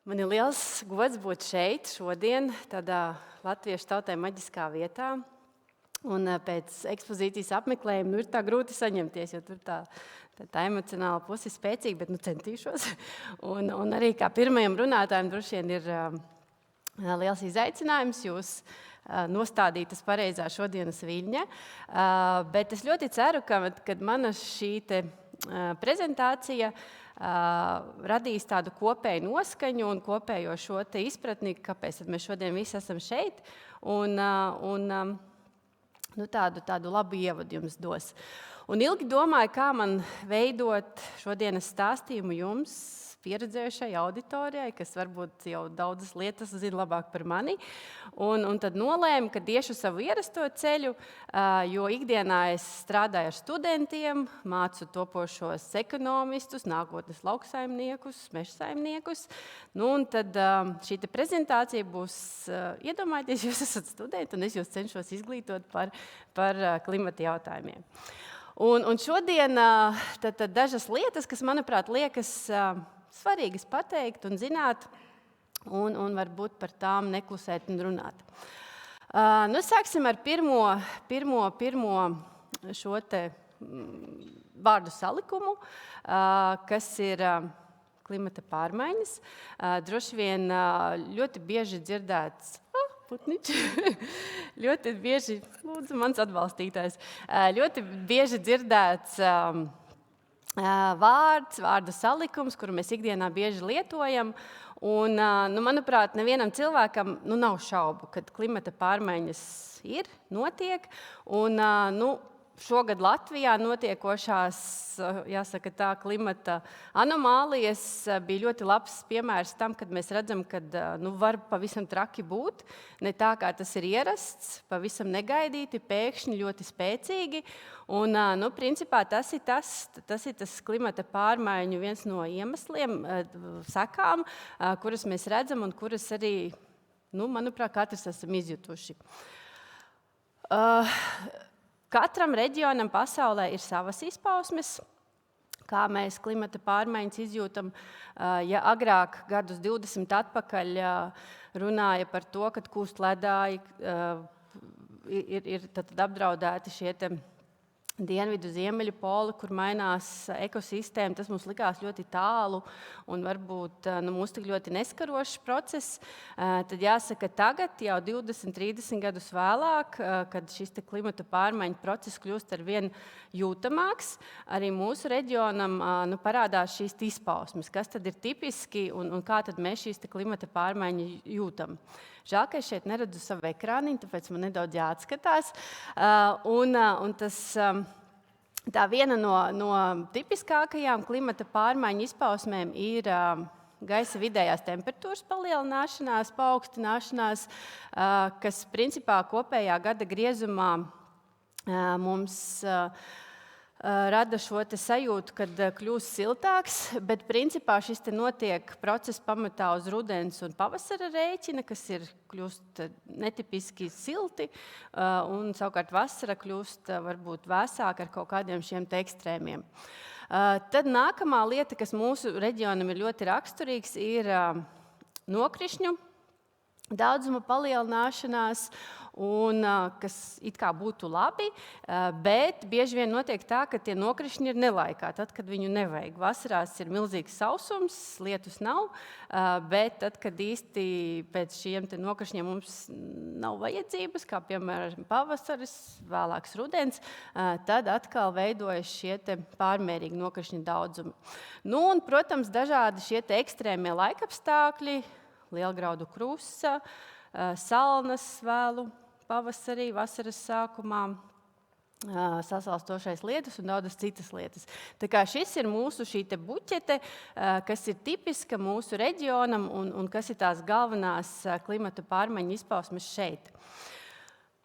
Man ir liels gods būt šeit šodien, tādā latviešu tautai maģiskā vietā. Un pēc ekspozīcijas apmeklējuma ir tā grūti saņemties, jo tur tā emocionāla puse ir spēcīga, bet centīšos. Un arī kā pirmajam runātājam droši vien ir liels izaicinājums jūs nostādīt uz pareizā šodienas viļņa. Bet es ļoti ceru, ka mana šī prezentācija radīs tādu kopēju noskaņu un kopējo šo izpratni, kāpēc mēs šodien visi esam šeit, un tādu labu ievadu jums dos. Un ilgi domāju, kā man veidot šodienas stāstījumu jums, pieredzējušai auditorijai, kas varbūt jau daudzas lietas zina labāk par mani. Un tad nolēmu, ka iešu savu ierasto ceļu, jo ikdienā es strādāju ar studentiem, mācu topošos ekonomistus, nākotnes lauksaimniekus, mežsaimniekus. Un tad šī prezentācija būs, iedomājieties, jūs esat studenti, un es jūs cenšos izglītot par klimata jautājumiem. Un šodien tad dažas lietas, kas, manuprāt, liekas svarīgas pateikt un zināt, un varbūt par tām neklusēt un runāt. Sāksim ar pirmo šo vārdu salikumu, kas ir klimata pārmaiņas. Droši vien ļoti bieži dzirdēts, putniņš, ļoti bieži, lūdzu, mans atbalstītājs, ļoti bieži dzirdēts vārdu salikums, kuru mēs ikdienā bieži lietojam. Un, manuprāt, nevienam cilvēkam nav šaubu, ka klimata pārmaiņas notiek. Un, šogad Latvijā notiekošās, jāsaka tā, klimata anomālijas bija ļoti labs piemērs tam, kad mēs redzam, ka var pavisam traki būt. Ne tā, kā tas ir ierasts, pavisam negaidīti, pēkšņi ļoti spēcīgi. Un, principā tas ir tas klimata pārmaiņu viens no iemesliem, sekām, kuras mēs redzam un kuras arī, manuprāt, katrs esam izjutuši. Katram reģionam pasaulē ir savas izpausmes, kā mēs klimata pārmaiņas izjūtam. Ja agrāk, gadus 20 atpakaļ, runāja par to, ka kūst ledāji, ir apdraudēti šie dienvidu ziemeļu poli, kur mainās ekosistēma. Tas mums likās ļoti tālu un varbūt mūs tik ļoti neskarošs process. Tad jāsaka, tagad, jau 20-30 gadus vēlāk, kad šis klimata pārmaiņu process kļūst arvien jūtamāks, arī mūsu reģionam parādās šīs izpausmes, kas tad ir tipiski un kā tad mēs šīs klimata pārmaiņas jūtam. Žēl, ka es šeit neredzu savu ekrāniņu, tāpēc man nedaudz jāatskatās. Tā viena no tipiskākajām klimata pārmaiņu izpausmēm ir gaisa vidējās temperatūras palielināšanās, paaugstināšanās, kas principā kopējā gada griezumā mums rada šo sajūtu, kad kļūst siltāks, bet principā šis notiek process pamatā uz rudens un pavasara rēķina, kas kļūst netipiski silti, un savukārt vasara kļūst varbūt vēsāka ar kaut kādiem šiem ekstrēmiem. Tad nākamā lieta, kas mūsu reģionam ir ļoti raksturīgs, ir nokrišņu daudzuma palielināšanās, un kas it kā būtu labi, bet bieži vien notiek tā, ka tie nokrišņi ir nelaikā, tad, kad viņu nevajag. Vasarās ir milzīgs sausums, lietus nav, bet tad, kad īsti pēc šiem nokrišņiem mums nav vajadzības, kā piemēram pavasaris, vēlāks rudens, tad atkal veidojas šie pārmērīgi nokrišņu daudzumi. Un, protams, dažādi šie ekstrēmie laikapstākļi, lielgraudu krusa, salnas vēlu pavasarī, vasaras sākumā, sasalstošais lietus un daudzas citas lietas. Tā kā šis ir mūsu šī buķete, kas ir tipiska mūsu reģionam un kas ir tās galvenās klimata pārmaiņu izpausmes šeit.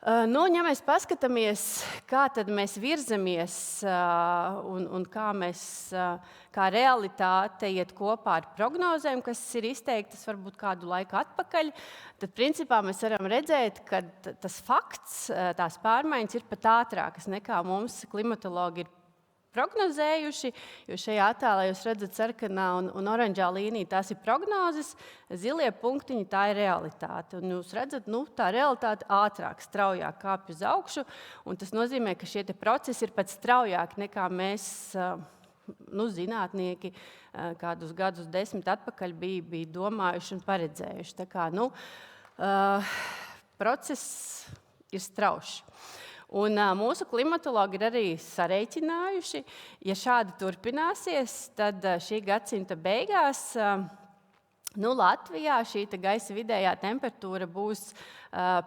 Ja mēs paskatāmies, kā tad mēs virzamies un kā realitāte iet kopā ar prognozēm, kas ir izteiktas varbūt kādu laiku atpakaļ, tad principā mēs varam redzēt, ka tas fakts, tās pārmaiņas ir pat ātrākas nekā mums klimatologi ir prognozējuši, jo šajā attēlā jūs redzat sarkanā un oranžā līnija, tās ir prognozes, zilie punktiņi, tā ir realitāte. Un jūs redzat, tā realitāte ātrāk, straujāk kāpj uz augšu, un tas nozīmē, ka šie procesi ir pat straujāki nekā mēs, zinātnieki, kādus gadus 10 atpakaļ bija domājuši un paredzējuši. Tā kā, process ir straušs. Un mūsu klimatologi ir arī sarēķinājuši, ja šādi turpināsies, tad šī gadsimta beigās Latvijā šī gaisa vidējā temperatūra būs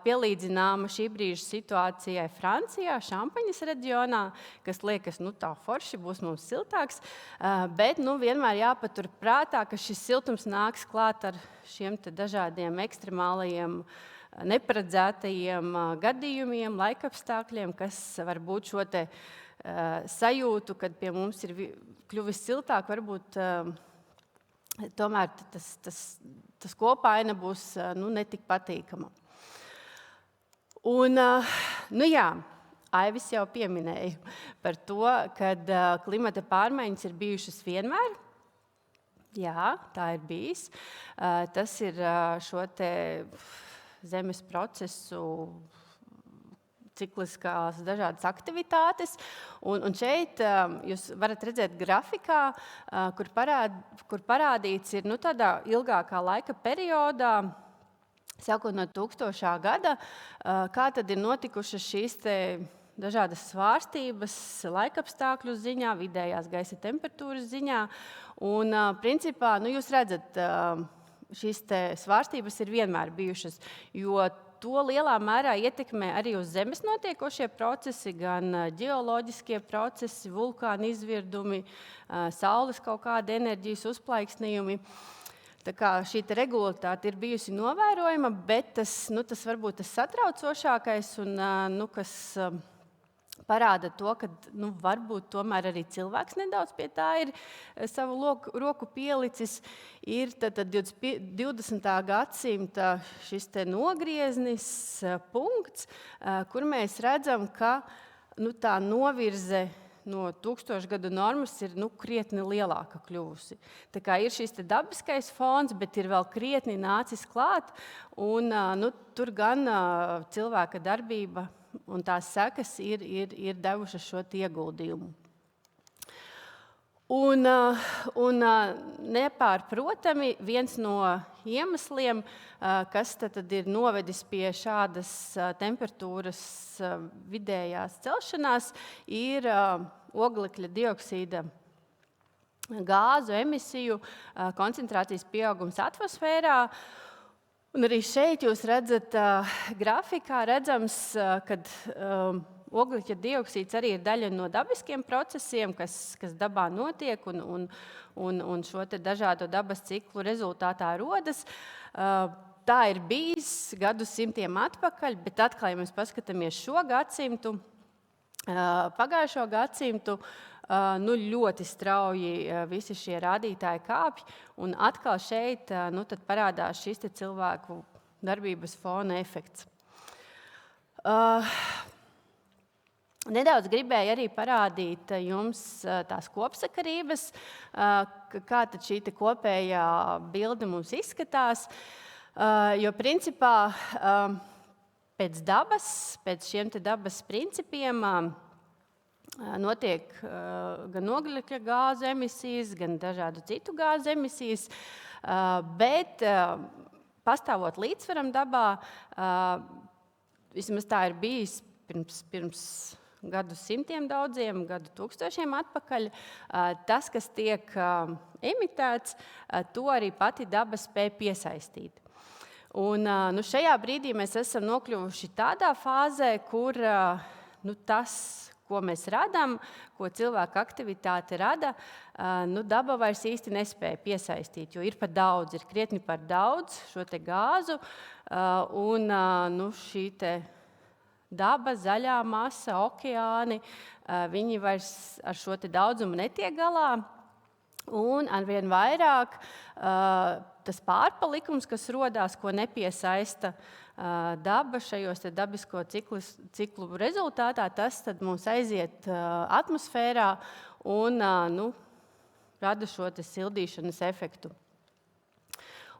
pielīdzināma šī brīža situācijai Francijā, Šampaņas reģionā, kas liekas, tā forši būs mums siltāks, bet vienmēr jāpatur prātā, ka šis siltums nāks klāt ar šiem dažādiem ekstremālajiem neparedzētajiem gadījumiem, laikapstākļiem, kas var būt šo sajūtu, kad pie mums ir kļuvis siltāk, varbūt tomēr tas kopaina būs netik patīkama. Un, Aivis jau pieminēja par to, ka klimata pārmaiņas ir bijušas vienmēr. Jā, tā ir bijis. Tas ir šo zemes procesu cikliskās dažādas aktivitātes. Un šeit jūs varat redzēt grafikā, kur parādīts ir tādā ilgākā laika periodā, sākot no 1000. gada, kā tad ir notikušas šīs dažādas svārstības laikapstākļu ziņā, vidējās gaisa temperatūras ziņā. Un, principā, jūs redzat, šīs svārstības ir vienmēr bijušas, jo to lielā mērā ietekmē arī uz Zemes notiekošie procesi, gan ģeoloģiskie procesi, vulkāni izvirdumi, saules kaut kāda enerģijas uzplaiksnījumi. Tā kā šī regularitāte ir bijusi novērojama, bet tas varbūt tas satraucošākais un kas parāda to, ka varbūt tomēr arī cilvēks nedaudz pie tā ir savu roku pielicis, ir 20. gadsimta šis nogrieznis punkts, kur mēs redzam, ka tā novirze no 1000 gadu normas ir krietni lielāka kļuvusi. Tā kā ir šis dabiskais fons, bet ir vēl krietni nācis klāt, un tur gan cilvēka darbība un tās sekas ir devušas šo ieguldījumu. Un nepārprotami viens no iemesliem, kas tad ir novedis pie šādas temperatūras vidējās celšanās, ir oglekļa dioksīda gāzu emisiju koncentrācijas pieaugums atmosfērā. Un arī šeit jūs redzat, grafikā redzams, ka oglekļa dioksīds arī ir daļa no dabiskiem procesiem, kas dabā notiek un šo dažādo dabas ciklu rezultātā rodas. Tā ir bijis gadsimtiem atpakaļ, bet atkal, ja mēs paskatāmies šo gadsimtu, pagājušo gadsimtu, ļoti strauji visi šie rādītāji kāpj, un atkal šeit tad parādās šis cilvēku darbības fona efekts. Nedaudz gribēju arī parādīt jums tās kopsakarības, kā tad šī kopējā bilde mums izskatās, jo principā pēc šiem dabas principiem notiek gan oglekļa gāzu emisijas, gan dažādu citu gāzu emisijas, bet pastāvot līdzsvaram dabā, vismaz tā ir bijis pirms gadsimtiem daudziem, gadu tūkstošiem atpakaļ, tas, kas tiek emitēts, to arī pati daba spēj piesaistīt. Un šajā brīdī mēs esam nokļuvuši tādā fāzē, kur tas, ko mēs radām, ko cilvēka aktivitāte rada, daba vairs īsti nespēja piesaistīt, jo ir par daudz, ir krietni par daudz šo gāzu, un šī daba, zaļā masa, okeāni, viņi vairs ar šo daudzumu netiek galā. Un arvien vairāk tas pārpalikums, kas rodās, ko nepiesaista daba šajos dabisko ciklu rezultātā, tas tad mums aiziet atmosfērā un rada šo sildīšanas efektu.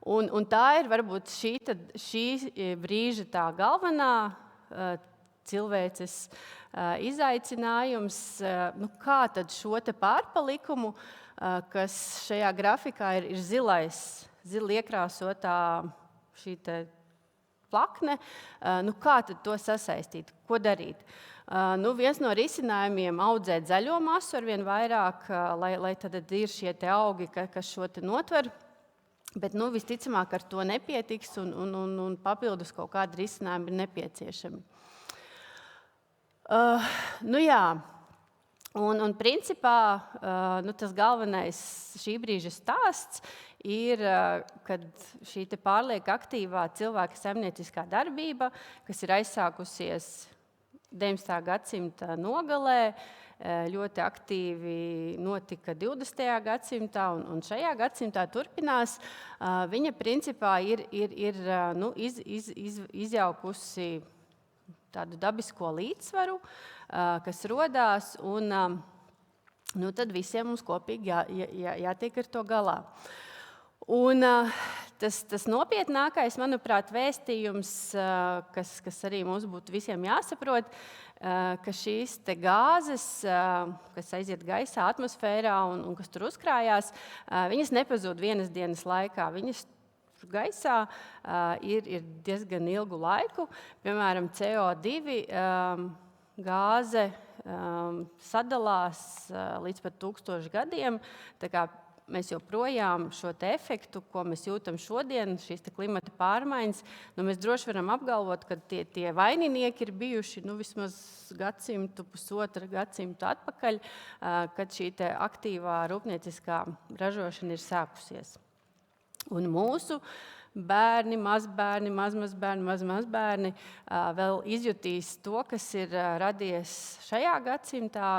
Un tā ir varbūt šī brīža tā galvenā cilvēces izaicinājums, kā tad šo pārpalikumu, kas šajā grafikā ir zili iekrāsotā šī plakne, kā tad to sasaistīt, ko darīt? Viens no risinājumiem audzēt zaļo masu arvien vairāk, lai tad ir šie augi, kas šo notver. Bet visticamāk ar to nepietiks un papildus kaut kādi risinājumi ir nepieciešami. Un principā tas galvenais šī brīža stāsts ir, kad šī pārlieku aktīvā cilvēka saimnieciskā darbība, kas ir aizsākusies 19. gadsimta nogalē, ļoti aktīvi notika 20. gadsimtā un šajā gadsimtā turpinās. Viņa principā ir izjaukusi tādu dabisko līdzsvaru, kas rodās, un tad visiem mums kopīgi jātiek ar to galā. Un tas nopietnākais, manuprāt, vēstījums, kas arī mums būtu visiem jāsaprot, ka šīs gāzes, kas aiziet gaisā, atmosfērā un kas tur uzkrājās, viņas nepazūd vienas dienas laikā. Viņas gaisā ir diezgan ilgu laiku. Piemēram, CO2 gāze sadalās līdz pat 1000 gadiem. Tā kā mēs joprojām šo efektu, ko mēs jūtam šodien, šīs klimata pārmaiņas, mēs droši varam apgalvot, ka tie vaininieki ir bijuši vismaz gadsimtu, pusotra gadsimtu atpakaļ, kad šī aktīvā rūpnieciskā ražošana ir sākusies. Un mūsu bērni, mazbērni, mazmazbērni vēl izjutīs to, kas ir radies šajā gadsimtā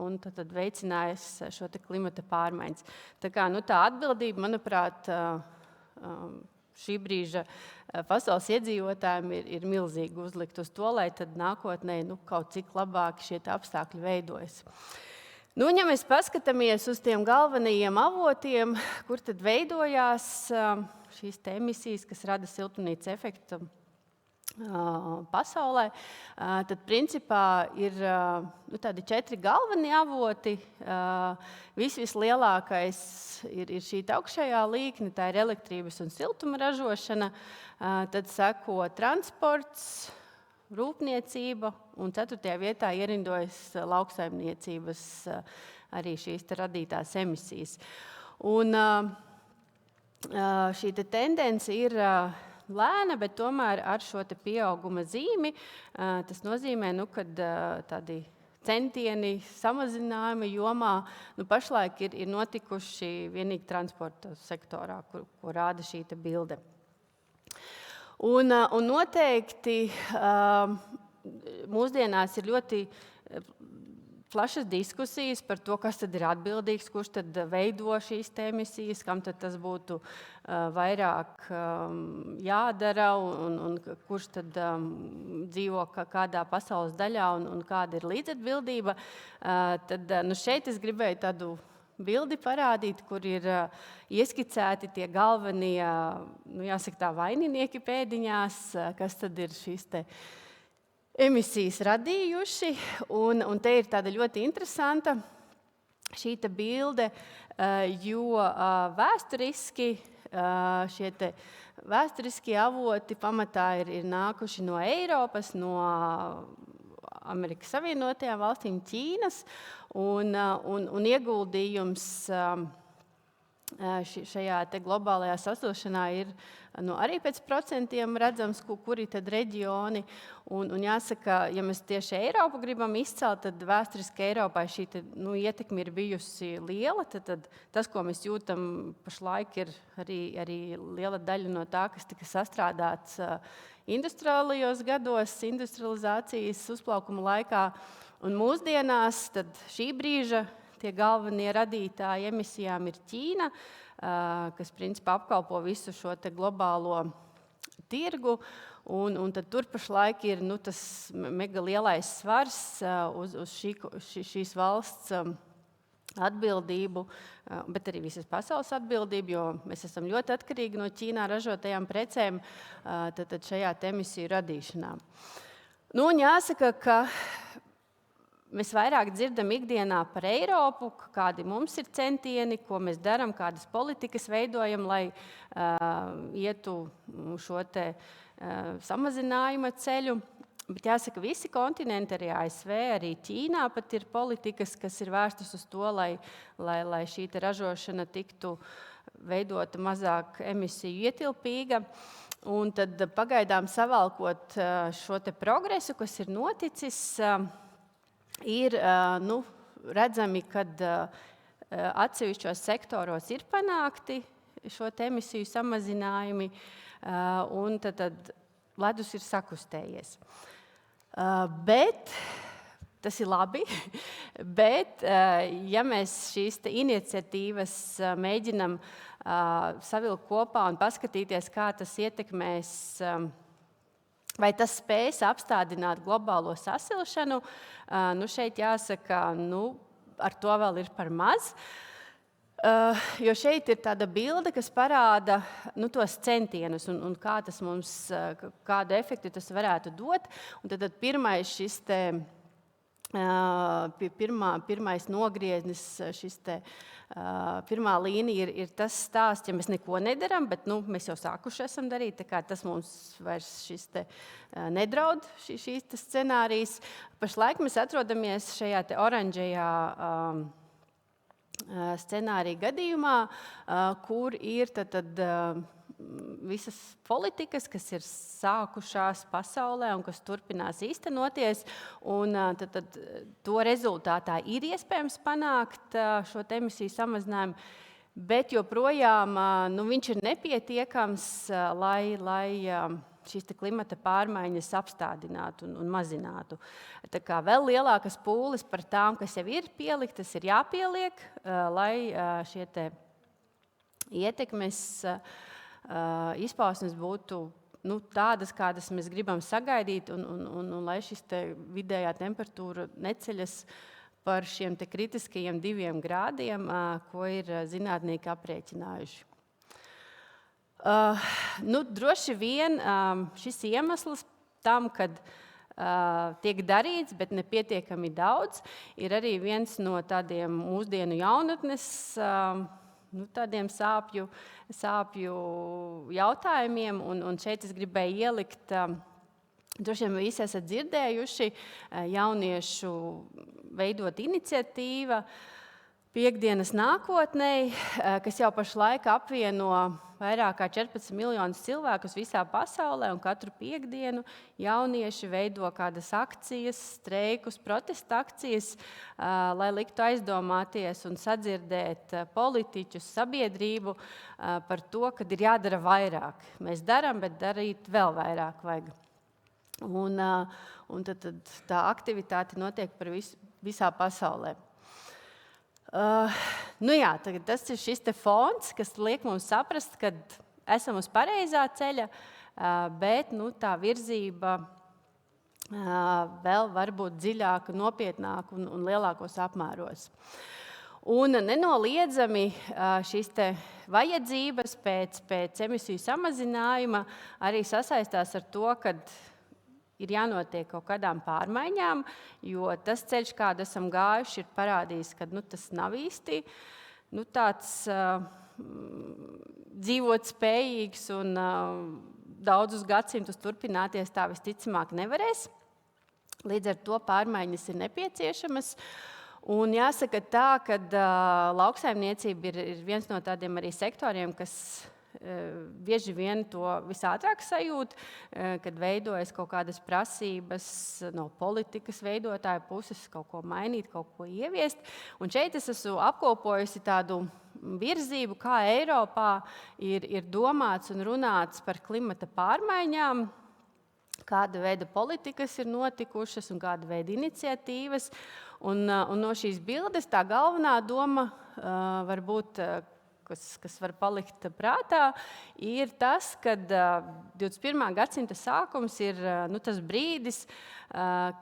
un tad veicinājis šo klimata pārmaiņas. Tā atbildība, manuprāt, šī brīža pasaules iedzīvotājiem ir milzīgi uzlikt uz to, lai tad nākotnē kaut cik labāk šie apstākļi veidojas. Ja mēs paskatāmies uz tiem galvenajiem avotiem, kur tad veidojās šīs emisijas, kas rada siltumnīcas efektu pasaulē, tad principā ir tādi 4 galvenie avoti. Vislielākais ir šī augšējā līkne, tā ir elektrības un siltuma ražošana, tad seko transports, rūpniecība, un 4. vietā ierindojas lauksaimniecības arī šīs radītās emisijas. Un šī tendence ir lēna, bet tomēr ar šo pieauguma zīmi. Tas nozīmē, ka tādi centieni samazinājuma jomā pašlaik ir notikuši vienīgi transporta sektorā, ko rāda šī bilde. Un noteikti mūsdienās ir ļoti plašas diskusijas par to, kas tad ir atbildīgs, kurš tad veido šīs emisijas, kam tad tas būtu vairāk jādara un kurš tad dzīvo kādā pasaules daļā un kāda ir līdzatbildība. Tad šeit es gribēju tādu bildi parādīt, kur ir ieskicēti tie galvenie, jāsaka tā, vaininieki pēdiņās, kas tad ir šīs emisijas radījuši. Un te ir tāda ļoti interesanta šī bilde, jo vēsturiski šie vēsturiskie avoti pamatā ir nākuši no Eiropas, no Amerikas Savienotajām valstīm, Ķīnas, un ieguldījums šajā globālajā sasilšanā ir arī pēc procentiem redzams, kuri tad reģioni. Un jāsaka, ja mēs tieši Eiropu gribam izcelt, tad vēsturiski Eiropai šī ietekme ir bijusi liela. Tad tas, ko mēs jūtam pašlaik, ir arī liela daļa no tā, kas tika sastrādāts industriālajos gados, industrializācijas uzplaukuma laikā. Un mūsdienās tad šī brīža tie galvenie radītāji emisijām ir Ķīna, kas principā apkalpo visu šo globālo tirgu. Un tad tur pašlaik ir tas mega lielais svars uz šīs valsts atbildību, bet arī visas pasaules atbildību, jo mēs esam ļoti atkarīgi no Ķīnā ražotajām precēm tad šajā emisiju radīšanā. Nu, un jāsaka, ka mēs vairāk dzirdam ikdienā par Eiropu, kādi mums ir centieni, ko mēs darām, kādas politikas veidojam, lai ietu šo samazinājuma ceļu. Bet jāsaka, visi kontinenti, arī ASV, arī Ķīnā pat ir politikas, kas ir vērstas uz to, lai šī ražošana tiktu veidota mazāk emisiju ietilpīga. Un tad pagaidām savalkot šo progresu, kas ir noticis, ir redzami, ka atsevišķos sektoros ir panākti šo emisiju samazinājumi, un tad ledus ir sakustējies. Bet tas ir labi, bet ja mēs šīs iniciatīvas mēģinam savilkt kopā un paskatīties, kā tas ietekmēs, vai tas spēs apstādināt globālo sasilšanu, šeit jāsaka, ar to vēl ir par maz. Jo šeit ir tāda bilde, kas parāda tos centienus un kā tas mums, kādu efektu tas varētu dot. Un tad pirmais šis pirmais nogrieznis, pirmā līnija ir tas stāsts, ja mēs neko nedaram, bet mēs jau sākuši esam darīt, tā kā tas mums vairs nedraud, šīs scenārijas. Pašlaik mēs atrodamies šajā oranžajā scenārija gadījumā, kur ir visas politikas, kas ir sākušās pasaulē un kas turpinās īstenoties. Un tad to rezultātā ir iespējams panākt šo emisiju samazinājumu, bet joprojām viņš ir nepietiekams, lai šīs klimata pārmaiņas apstādinātu un mazinātu. Tā kā vēl lielākas pūles par tām, kas jau ir pieliktas, ir jāpieliek, lai šie ietekmes izpausmes būtu tādas, kādas mēs gribam sagaidīt, un lai šis vidējā temperatūra neceļas par šiem kritiskajiem 2 grādiem, ko ir zinātnieki aprēķinājuši. Droši vien šis iemesls tam, kad tiek darīts, bet nepietiekami daudz, ir arī viens no tādiem mūsdienu jaunatnes tādiem sāpju jautājumiem. Un šeit es gribēju ielikt, droši vien visi esat dzirdējuši, jauniešu veidot iniciatīva Piektdienas nākotnei, kas jau pašlaik apvieno vairāk kā 14 miljonus cilvēkus visā pasaulē, un katru piektdienu jaunieši veido kādas akcijas, streikus, protesta akcijas, lai liktu aizdomāties un sadzirdēt politiķus, sabiedrību par to, ka ir jādara vairāk. Mēs darām, bet darīt vēl vairāk vajag. Un tad tā aktivitāte notiek par visā pasaulē. Tas ir šis fons, kas liek mums saprast, ka esam uz pareizā ceļa, bet tā virzība vēl var būt dziļāka, nopietnāka un lielākos apmēros. Un nenoliedzami šīs vajadzības pēc emisiju samazinājuma arī sasaistās ar to, ka ir jānotiek kaut kādām pārmaiņām, jo tas ceļš, kādu esam gājuši, ir parādījis, ka tas nav īsti tāds dzīvot spējīgs un daudzus gadsimtus turpināties tā visticamāk nevarēs. Līdz ar to pārmaiņas ir nepieciešamas. Un jāsaka tā, ka lauksaimniecība ir viens no tādiem arī sektoriem, kas bieži vien to visātrāk sajūt, kad veidojas kaut kādas prasības no politikas veidotāja puses kaut ko mainīt, kaut ko ieviest. Un šeit es esmu apkopojusi tādu virzību, kā Eiropā ir domāts un runāts par klimata pārmaiņām, kāda veida politikas ir notikušas un kāda veida iniciatīvas. Un no šīs bildes tā galvenā doma varbūt, kas var palikt prātā, ir tas, ka 21. gadsimta sākums ir tas brīdis,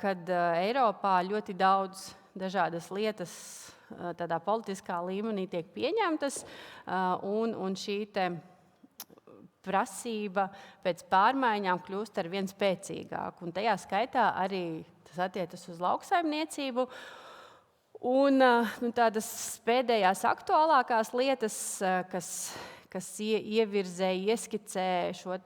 kad Eiropā ļoti daudz dažādas lietas tādā politiskā līmenī tiek pieņemtas, un šī prasība pēc pārmaiņām kļūst ar vien spēcīgāku. Un tajā skaitā arī tas attiecas uz lauksaimniecību. Un tādas pēdējās aktuālākās lietas, kas ievirzēja, ieskicē šo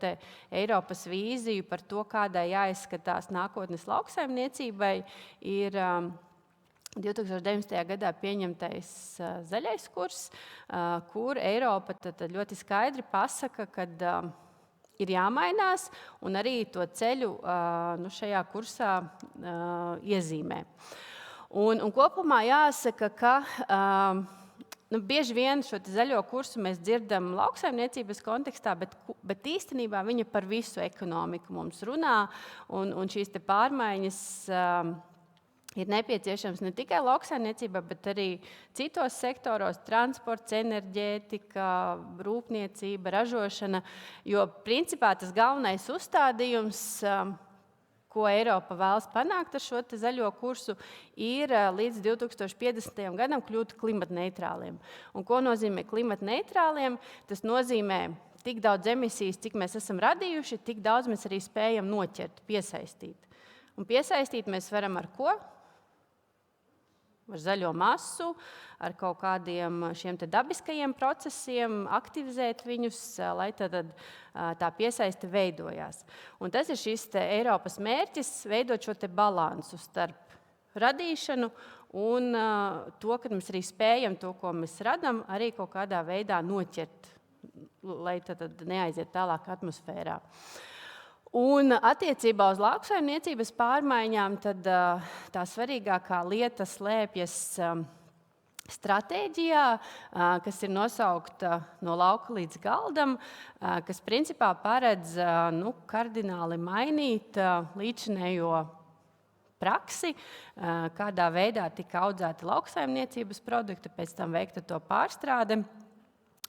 Eiropas vīziju par to, kādai jāizskatās nākotnes lauksaimniecībai, ir 2019. gadā pieņemtais zaļais kurs, kur Eiropa ļoti skaidri pasaka, ka ir jāmainās un arī to ceļu šajā kursā iezīmē. Un kopumā jāsaka, ka bieži vien šo zaļo kursu mēs dzirdam lauksaimniecības kontekstā, bet īstenībā viņa par visu ekonomiku mums runā, un šīs pārmaiņas ir nepieciešams ne tikai lauksaimniecībā, bet arī citos sektoros - transports, enerģētika, rūpniecība, ražošana. Jo principā tas galvenais uzstādījums, ko Eiropa vēlas panākt ar šo zaļo kursu, ir līdz 2050. gadam kļūt klimatneitrāliem. Un ko nozīmē klimatneitrāliem? Tas nozīmē tik daudz emisijas, cik mēs esam radījuši, tik daudz mēs arī spējam noķert, piesaistīt. Un piesaistīt mēs varam ar ko? Ar zaļo masu, ar kaut kādiem šiem dabiskajiem procesiem, aktivizēt viņus, lai tā piesaiste veidojās. Un tas ir šis Eiropas mērķis, veidot šo balansu starp radīšanu un to, ka mēs arī spējam to, ko mēs radām, arī kaut kādā veidā noķert, lai tad neaiziet tālāk atmosfērā. Un attiecībā uz lauksaimniecības pārmaiņām tad tā svarīgākā lieta slēpjas stratēģijā, kas ir nosaukta No lauka līdz galdam, kas principā paredz kardināli mainīt līdzinējo praksi, kādā veidā tika audzēti lauksaimniecības produkti, pēc tam veikta to pārstrāde.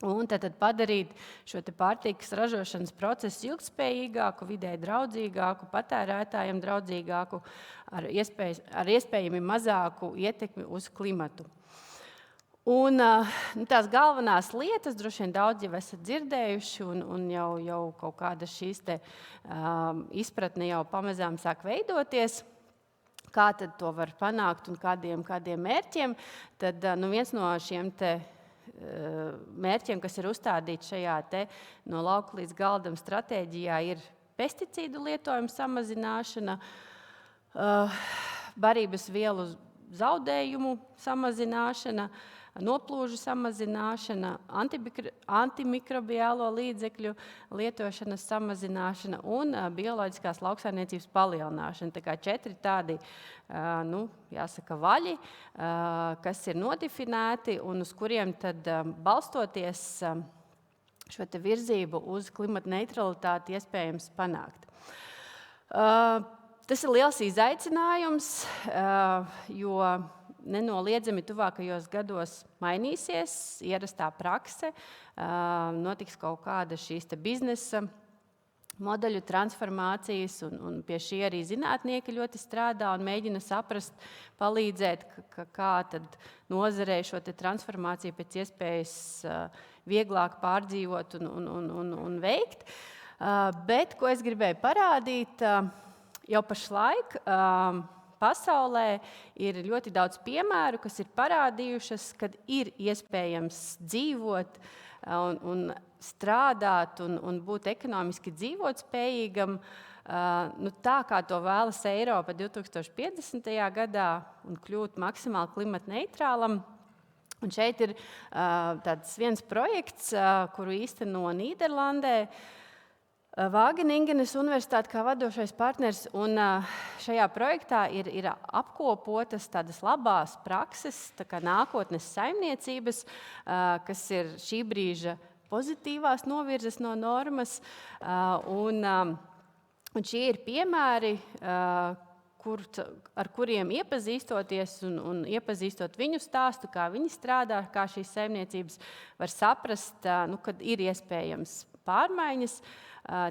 Un tad padarīt šo pārtikas ražošanas procesu ilgtspējīgāku, vidē draudzīgāku, patērētājiem draudzīgāku, ar iespējami mazāku ietekmi uz klimatu. Un tās galvenās lietas, droši vien daudz jau esat dzirdējuši, un jau kaut kāda šīs izpratne jau pamazām sāk veidoties. Kā tad to var panākt un kādiem mērķiem? Tad viens no šiem mērķiem, kas ir uzstādīti šajā No lauka līdz galdam stratēģijā, ir pesticīdu lietojuma samazināšana, barības vielu zaudējumu samazināšana, noplūžu samazināšana, antimikrobiālo līdzekļu lietošanas samazināšana un bioloģiskās lauksaimniecības palielināšana. Tā kā 4 tādi, jāsaka, vaļi, kas ir nodefinēti un uz kuriem tad balstoties šo virzību uz klimata neutralitāti iespējams panākt. Tas ir liels izaicinājums, jo nenoliedzami tuvākajos gados mainīsies ierastā prakse, notiks kaut kāda šīs biznesa modeļu transformācijas, un pie šī arī zinātnieki ļoti strādā un mēģina saprast, palīdzēt, kā tad nozarei šo transformāciju pēc iespējas vieglāk pārdzīvot un veikt. Bet, ko es gribēju parādīt, jau pašlaik pasaulē ir ļoti daudz piemēru, kas ir parādījušas, kad ir iespējams dzīvot un strādāt un būt ekonomiski dzīvotspējīgam, tā kā to vēlas Eiropa 2050. gadā un kļūt maksimāli klimatneitrālam. Un šeit ir viens projekts, kuru īsteno Nīderlandē, Vāgeningenes universitāte kā vadošais partners, un šajā projektā ir apkopotas tādas labās prakses, tā kā nākotnes saimniecības, kas ir šī brīža pozitīvās novirzes no normas, un šie ir piemēri, ar kuriem iepazīstoties un iepazīstot viņu stāstu, kā viņi strādā, kā šīs saimniecības var saprast, kad ir iespējams pārmaiņas,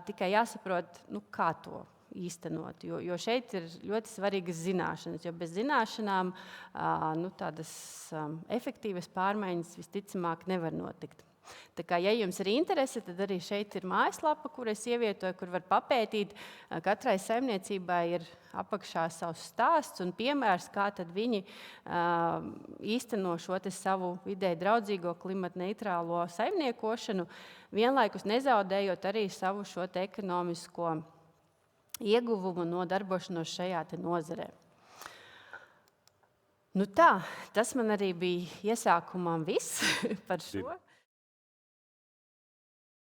tikai jāsaprot, kā to īstenot. Jo šeit ir ļoti svarīgas zināšanas, jo bez zināšanām tādas efektīvas pārmaiņas visticamāk nevar notikt. Tā kā, ja jums ir interese, tad arī šeit ir mājaslapa, kur es ievietoju, kur var papētīt. Katrai saimniecībai ir apakšā savs stāsts un piemērs, kā tad viņi īsteno šo savu vidē draudzīgo, klimata neitrālo saimniekošanu, vienlaikus nezaudējot arī savu šo ekonomisko ieguvumu no darbošanos šajā nozarē. Nu tā, tas man arī bija iesākumā viss par šo.